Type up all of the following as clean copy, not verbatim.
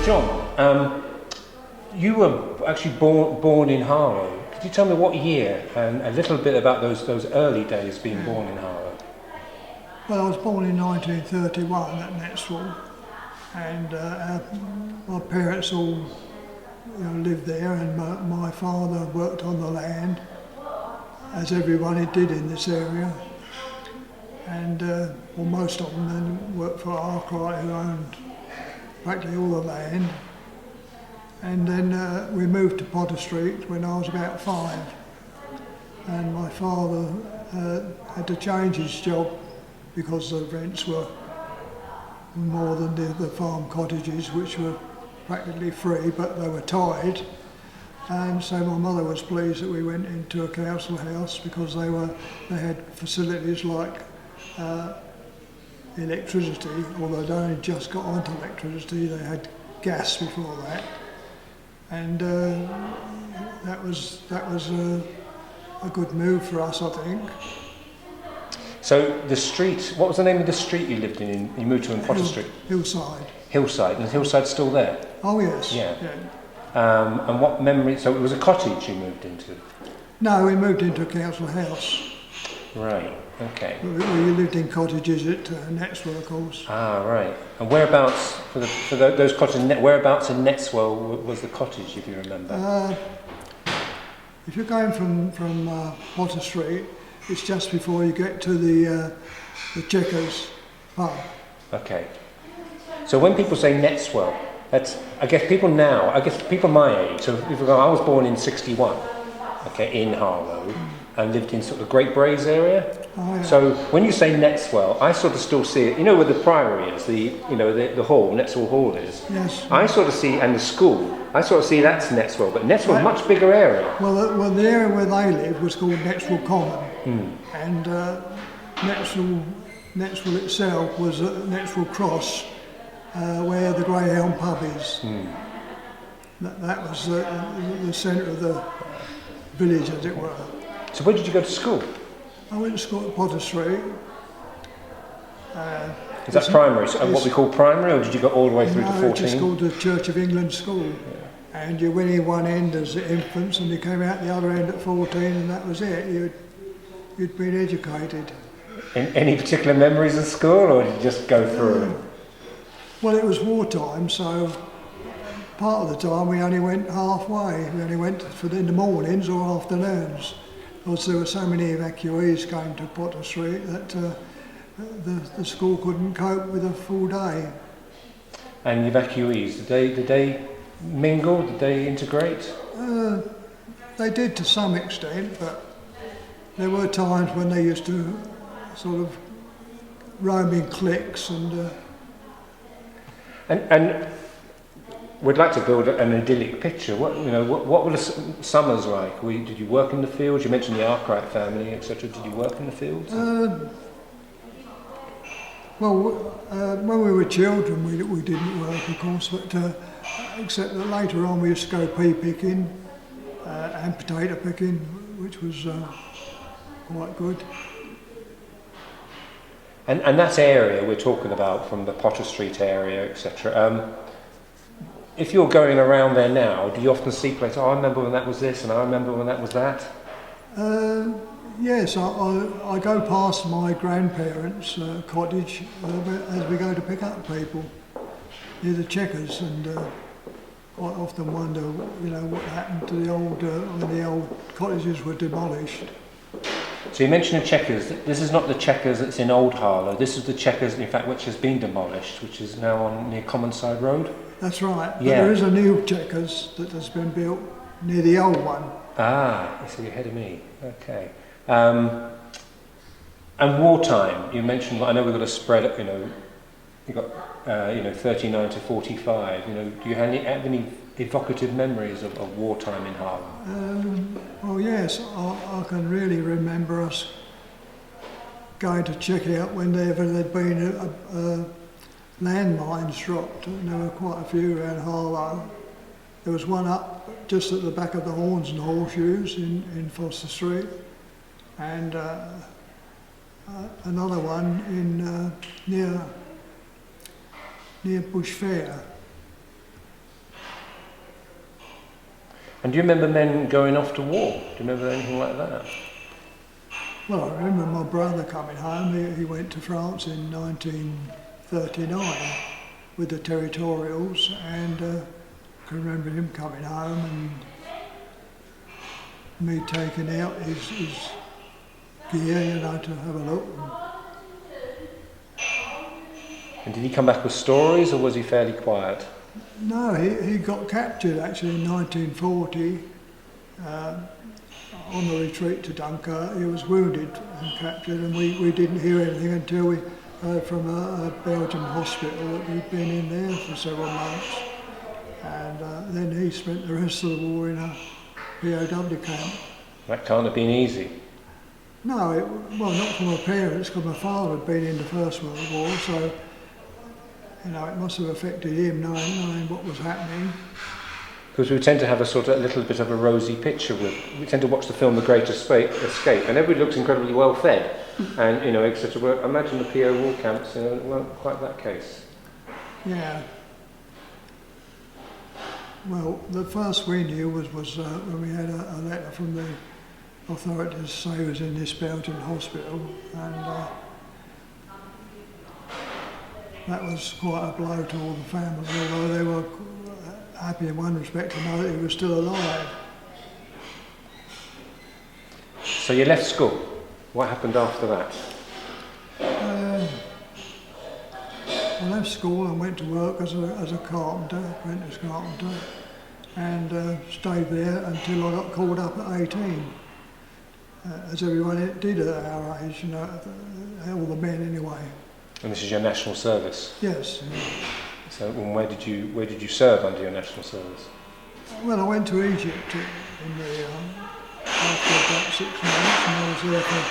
John, you were actually born in Harlow. Could you tell me what year and a little bit about those early days being born in Harlow? Well, I was born in 1931 at Netswell, and my parents all lived there, and my father worked on the land, as everybody did in this area. And well, most of them then worked for Arkwright, who owned practically all the land. And then we moved to Potter Street when I was about 5. And my father had to change his job because the rents were more than the farm cottages, which were practically free, but they were tied. And so my mother was pleased that we went into a council house because they had facilities like electricity, although they only just got onto electricity. They had gas before that, and that was a good move for us, I think. So the street, what was the name of the street you lived in? You moved to in Potter Street? Hillside. Hillside, and Hillside's still there? Oh yes. Yeah. And what memory? So it was a cottage you moved into? No, we moved into a council house. Right. Okay. We lived in cottages at Netswell, of course. Ah, right. And whereabouts for those cottages? Whereabouts in Netswell was the cottage, if you remember? If you're going from Potter Street, it's just before you get to the Checkers pub. Okay. So when people say Netswell, I guess people my age, so people go, I was born in 61, okay, in Harlow, and lived in sort of Great Braes area. Oh, yeah. So when you say Netswell, I sort of still see it, where the Priory is, the hall, Netswell Hall is. Yes. I sort of see, and the school, I sort of see that's Netswell, but Netswell's a much bigger area. Well, the area where they lived was called Netswell Common, and Netswell itself was at Netswell Cross, where the Greyhound pub is. That was the centre of the village, as it were. So where did you go to school? I went to school at Potter Street. Is that primary? So what we call primary, or did you go all the way through to 14? No, just called the Church of England School. Yeah. And you went in one end as infants and you came out the other end at 14, and that was it. You'd been educated. Any particular memories of school, or did you just go through? Well, it was wartime, so part of the time we only went halfway. We only went in the mornings or afternoons, because there were so many evacuees came to Potter Street that the school couldn't cope with a full day. And the evacuees, did they mingle? Did they integrate? They did to some extent, but there were times when they used to sort of roam in cliques and we'd like to build an idyllic picture. What were the summers like? Did you work in the fields? You mentioned the Arkwright family, etc. Did you work in the fields? When we were children, we didn't work, of course, but except that later on we used to go pea picking and potato picking, which was quite good. And that area we're talking about, from the Potter Street area, etc. If you're going around there now, do you often see places? Oh, I remember when that was this, and I remember when that was that. Yes, I go past my grandparents' cottage as we go to pick up people near the Checkers, and quite often wonder, what happened to the old when the old cottages were demolished. So you mentioned the Checkers. This is not the Checkers that's in Old Harlow. This is the Checkers, in fact, which has been demolished, which is now on near Commonside Road. That's right. But yeah. There is a new Checkers that has been built near the old one. Ah, so you're ahead of me. Okay. And wartime. You mentioned. I know we've got a spread. You've got 39 to 45. Do you have any evocative memories of wartime in Harlow? Well, yes, I can really remember us going to check out whenever there'd been landmines dropped, and there were quite a few around Harlow. There was one up just at the back of the Horns and Horseshoes in Foster Street, and another one in near Bush Fair. And do you remember men going off to war? Do you remember anything like that? Well, I remember my brother coming home. He went to France in 1939 with the Territorials, and I can remember him coming home and me taking out his gear, you know, to have a look. And did he come back with stories, or was he fairly quiet? No, he got captured actually in 1940 on the retreat to Dunkirk. He was wounded and captured, and we didn't hear anything until we heard from a Belgian hospital that he'd been in there for several months. And then he spent the rest of the war in a POW camp. That can't have been easy. No, well, not for my parents, because my father had been in the First World War, so you know, it must have affected him knowing what was happening. Because we tend to have a little bit of a rosy picture we tend to watch the film The Great Escape, and everybody looks incredibly well fed, and you know, etc. But imagine the PO war camps, you know, it weren't quite that case. Yeah. Well, the first we knew was when we had a letter from the authorities to say he was in this Belgian hospital, and that was quite a blow to all the family, although they were happy in one respect to know that he was still alive. So you left school. What happened after that? I left school and went to work as a carpenter, apprentice carpenter, and stayed there until I got called up at 18. As everyone did at our age, you know, all the men anyway. And this is your national service? Yes. So where did you serve under your national service? Well, I went to Egypt after about 6 months, and I was there for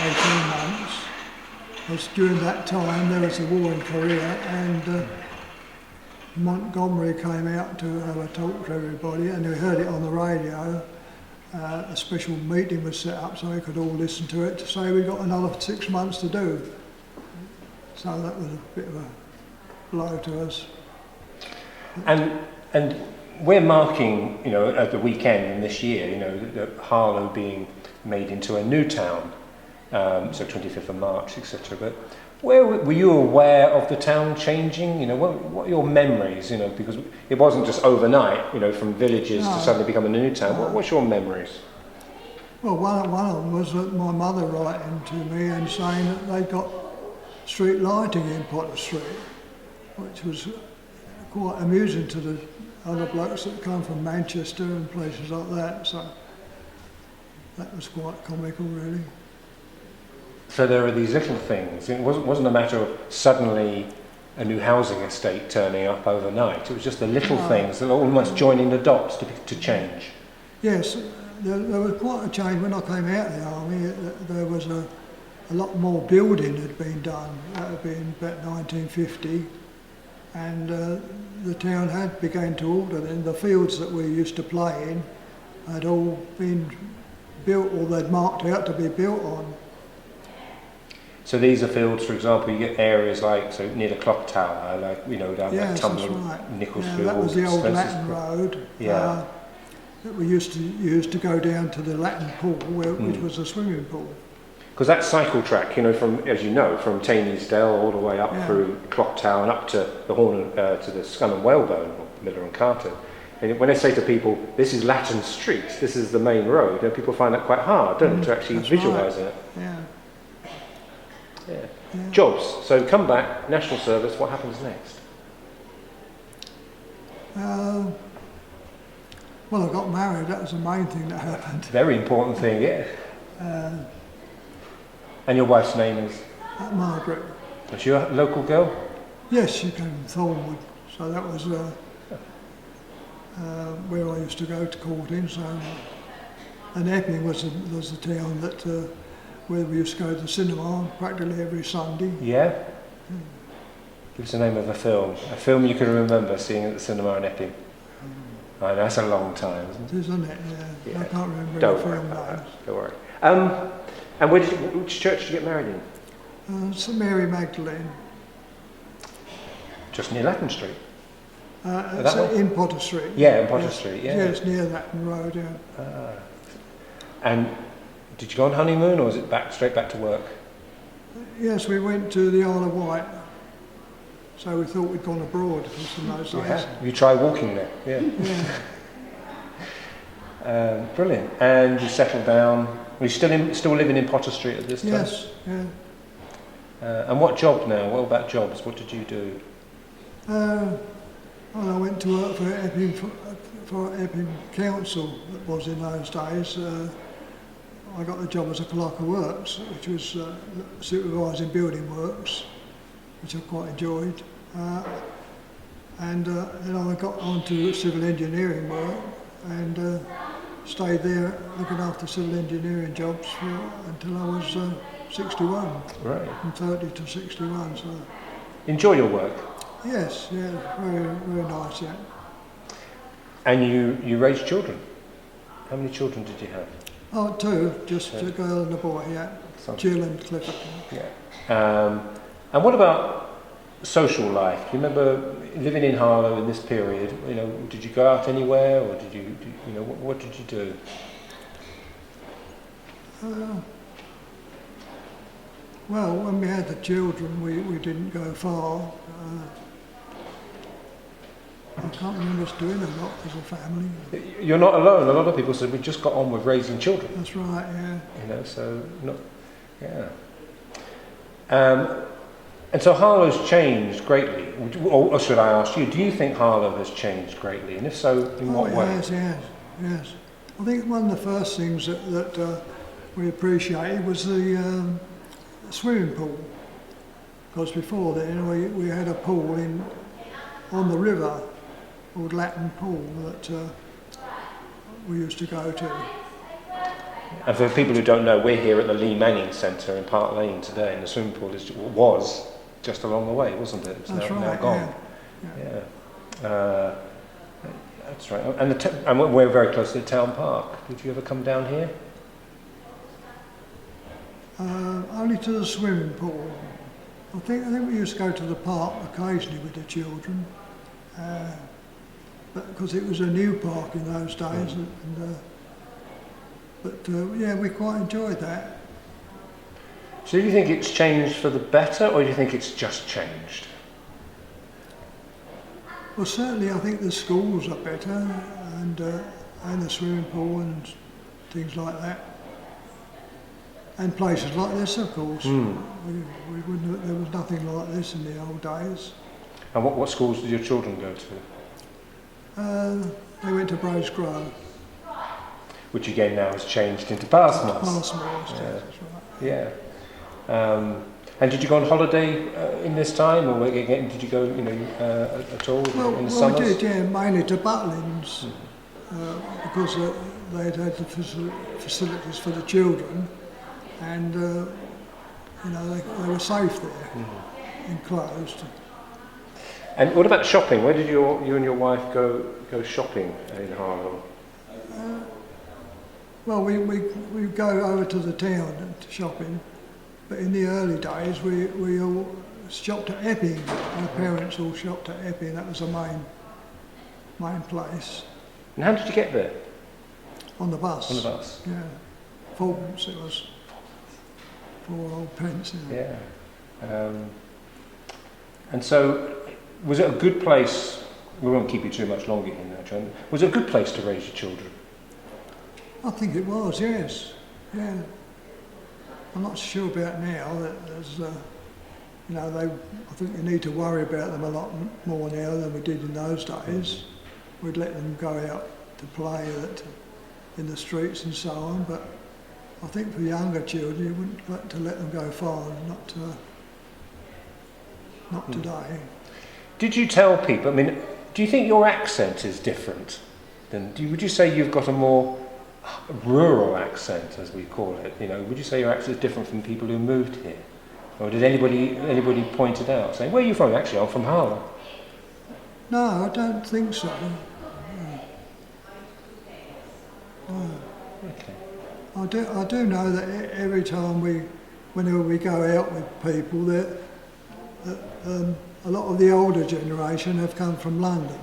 18 months. Because during that time there was a war in Korea, and Montgomery came out to have a talk to everybody, and we heard it on the radio. A special meeting was set up so we could all listen to it, to say we got another 6 months to do. So that was a bit of a blow to us. And we're marking, you know, at the weekend in this year, you know, Harlow being made into a new town, so 25th of March, etc. But were you aware of the town changing? You know, what are your memories? You know, because it wasn't just overnight, you know, from villages to suddenly becoming a new town. What's your memories? Well, one of them was that my mother writing to me and saying that they got street lighting in Potter Street, which was quite amusing to the other blokes that come from Manchester and places like that. So that was quite comical, really. So there are these little things. It wasn't a matter of suddenly a new housing estate turning up overnight. It was just the little things that are almost joining the dots to change. Yes, there was quite a change when I came out of the army. There was a lot more building had been done. That had been about 1950, and the town had begun to alter. Then the fields that we used to play in had all been built, or they'd marked out to be built on. So these are fields, for example, you get areas like, so near the clock tower, like, you know, down that Tumble, right. Nichols That was the old Latin Road. Yeah. That we used to go down to the Latin pool, which was a swimming pool. Because that cycle track, you know, from, as you know, from Taineysdale all the way up through Clock Tower and up to the Horn, to the Scum and Whalebone, or Miller and Carter. And when I say to people, this is Latin Street, this is the main road, you know, people find that quite hard, don't they, to actually visualise it. Yeah. Yeah. Jobs. So come back, national service, what happens next? Well, I got married, that was the main thing that happened. Very important thing, yeah. And your wife's name is? Margaret. Was she a local girl? Yes, she came from Thornwood, so that was where I used to go to courting. So, and Epping was the town that where we used to go to the cinema practically every Sunday. Yeah? Give us the name of a film you can remember seeing at the cinema in Epping. I know, that's a long time, isn't it? It is, isn't it? Yeah. I can't remember Don't the worry film about names. that. Don't worry. And which church did you get married in? St Mary Magdalene. Just near Latin Street? It's that one? in Potter Street. Yeah, in Potter Street, yeah. Yeah, it's near Latin Road, yeah. And did you go on honeymoon, or was it straight back to work? Yes, we went to the Isle of Wight, so we thought we'd gone abroad in those days. You try walking there, yeah. Brilliant. And you settled down. Are you still living in Potter Street at this time? Yes, yeah. And what job now? What about jobs? What did you do? Well, I went to work for Epping Council, that was in those days. I got the job as a clerk of works, which was supervising building works, which I quite enjoyed. And then I got on to civil engineering work and stayed there looking after civil engineering jobs until I was 61. Right. From 30 to 61. So. Enjoy your work? Yes, yeah, very, very nice, yeah. And you raised children? How many children did you have? Oh, two, just a girl and a boy, yeah. Jill and Clifford. Yeah. And what about social life? Do you remember living in Harlow in this period? You know, did you go out anywhere, or did you know, what did you do? Well, when we had the children, we didn't go far. I can't remember us doing a lot as a family. You're not alone. A lot of people said we just got on with raising children. That's right, yeah. You know, so not, yeah. And so Harlow's changed greatly. Or should I ask you, do you think Harlow has changed greatly? And if so, in what way? Yes. I think one of the first things that we appreciated was the swimming pool. Because before then we had a pool on the river called Latin Pool that we used to go to. And for people who don't know, we're here at the Lee Manning Centre in Park Lane today, and the swimming pool was just along the way, wasn't it? It's now gone. Yeah. That's right. And we're very close to the town park. Did you ever come down here? Only to the swimming pool. I think we used to go to the park occasionally with the children, but because it was a new park in those days. But we quite enjoyed that. So do you think it's changed for the better, or do you think it's just changed? Well, certainly I think the schools are better, and the swimming pool and things like that. And places like this, of course. We wouldn't. There was nothing like this in the old days. And what schools did your children go to? They went to Brose Grove. Which again now has changed into Passmore. Passmore, Yeah. that's right. Yeah. And did you go on holiday in this time, or again, did you go, at all in the summers? We did, yeah, mainly to Butlins, because they had the facilities for the children, and they were safe there, enclosed. And what about shopping? Where did you and your wife go shopping in Harlow? Well, we go over to the town to shopping, but in the early days we all shopped at Epping. Our parents all shopped at Epping. That was the main place. And how did you get there? On the bus. On the bus. Yeah, 4pence it was. 4 old pence. Yeah. And so, was it a good place? We won't keep you too much longer here now, John. Was it a good place to raise your children? I think it was, yes. Yeah. I'm not sure about now. That there's, I think we need to worry about them a lot more now than we did in those days. We'd let them go out to play in the streets and so on, but I think for younger children, you wouldn't like to let them go far, not today. Did you tell people, do you think your accent is different? Would you say you've got a more rural accent, as we call it? Would you say your accent is different from people who moved here? Or did anybody point it out, saying, where are you from? Actually, I'm from Harlow. No, I don't think so. No. Okay. I do know that every time whenever we go out with people, that a lot of the older generation have come from London.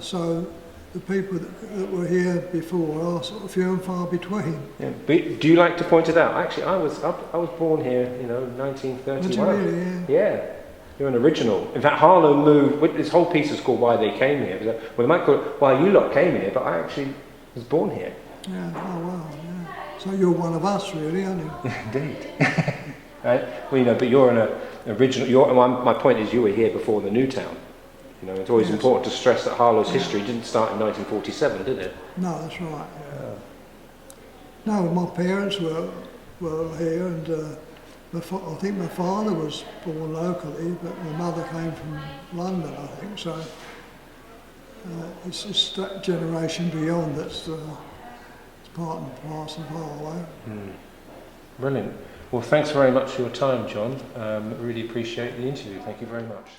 So the people that were here before are sort of few and far between. Yeah. But do you like to point it out? Actually, I was born here, 1931. Did you really? Yeah. You're an original. In fact, Harlow moved. This whole piece is called "Why They Came Here." Well, they might call it "Why You Lot Came Here," but I actually was born here. Yeah. Oh wow. Yeah. So you're one of us, really, aren't you? Indeed. Right? Well, but you're an original. My point is, you were here before the new town. It's always important to stress that Harlow's history didn't start in 1947, did it? No, that's right. Yeah. No, my parents were here, and I think my father was born locally, but my mother came from London, I think. So it's just that generation beyond that's it's part and parcel of Harlow. Brilliant. Well, thanks very much for your time, John. Really appreciate the interview. Thank you very much.